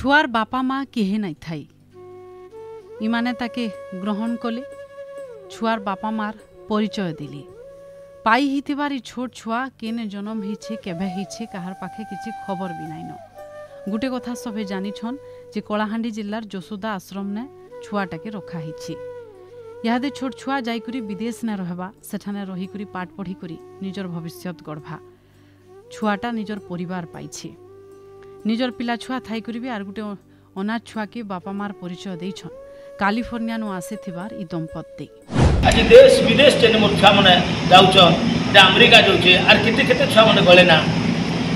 छुआर बापा माँ किहे नहीं थाई इमाने ताके ग्रहण कले छुआर बापा मार परिचय दिली पाई हितिबार छोट छुआ केने जन्म हिचे केबे हिचे काहार पाखे किछि खबर भी नाइन गुटे कथा सभे जानी छन जे कलाहांडी जिल्लार जसोदा आश्रम ने छुआटाके रखा हिछि यादे छोट छुआ जाइकरी विदेश ने रहबा सेठाने रहिकरी पाठ पढ़ी करी निजर भविष्यत गढ़भा छुआटा निजर परिवार पाइछि निजर पिला छुआ थाई करी भी आर गुटे अनाथ छुआ के बापा मार परिचय देइछन कैलिफोर्निया नु आसीथिबार ई दंपत्ति आज देश विदेश जेने मोर छुआ माने जाउछन जे अमेरिका जाउछे आर केते केते छुआ माने गले ना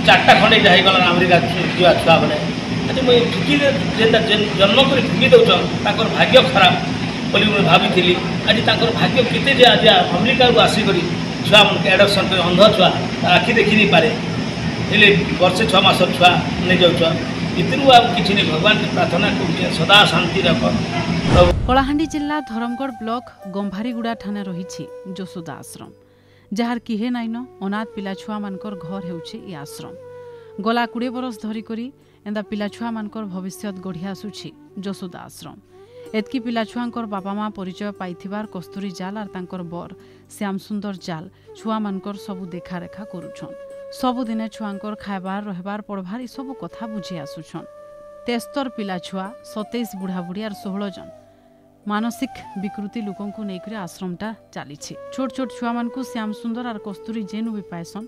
चारटा खंडे जाई गला अमेरिका जिवा छुआ माने आज मैं ठिकी जेंदा जन्म कर ठिकी दउछन ताकर भाग्य खराब बोली मैं भाभी आज ताकर भाग्य केते जे आज अमेरिका को आसी करी छुआ माने एडप्शन पे अंध छुआ आखि देखि नहीं पारे हेले वर्षे 6 मास छुआ नहीं जाउछन इतनु आ किछि नहीं भगवान के प्रार्थना करूछे सदा शांति रख कलाहांडी जिला धरमगढ़ ब्लॉक गंभारीगुड़ा ठाने रही जसोदा आश्रम जार किहे नाइन अनाथ पिला छुआ मानकर घर हेउछे ई आश्रम गला 20 बरस धरी करी एंदा पिला छुआ मानकर भविष्यत गढ़ी आसुछि जसोदा आश्रम एतकी पिला छुआंकर बापा माँ परिचय पाइथिबार कस्तूरी जाल आर तांकर बर श्याम सुंदर जाल छुआ मानकर सबु देखा रेखा करूछन सबुदिने छुआंकर खाइबार रहबार पढ़बार ई सब कथा बुझी आसुछन 73 पिला छुआ 27 बुढ़ा बुढ़ी आर 16 जन मानसिक विकृति लोकों को नेकरी आश्रमटा चली छोट छोट छुआ मान श्याम सुंदर आर कस्तूरी जेनु भी पाएसन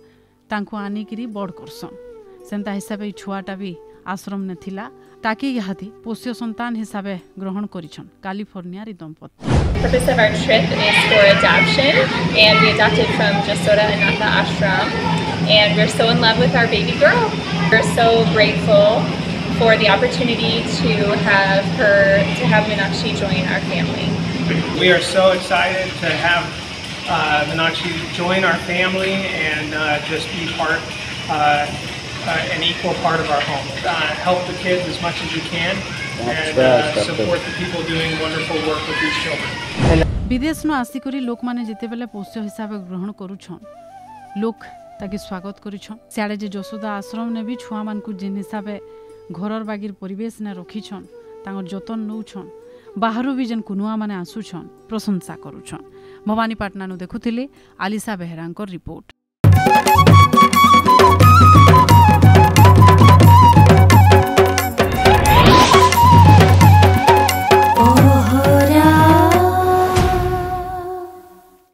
तांको आनिकी बड़ करसन सेंता हिसाब छुआटा भी आश्रम ने थिला ताकि यहादी पोष्य संतान हिसाब ग्रहण करिछन कैलिफोर्निया री दंपत्ति। The purpose of our trip is for adoption, and we adopted from Jasoda Anatha Ashram, and we're so in love with our baby girl. We're so grateful for the opportunity to have Meenakshi join our family. We are so excited to have Meenakshi join our family and just be an equal part of our home. Help the kids as much as you can and support the people doing wonderful work with these children. विदेश नु आसी करी लोक माने जेते बेले पोष्य हिसाब ग्रहण करूछन लोक ताकि स्वागत करिछन सियाडे जे जसोदा आश्रम ने भी छुआ मान को जिन हिसाब घरर बागिर परिवेश ने रखिछन तांगर जतन नउछन बाहरु भी जन कुनुआ माने आसुछन प्रशंसा करूछन भवानीपाटना नु देखुथिले आलिसा बेहरांकर रिपोर्ट।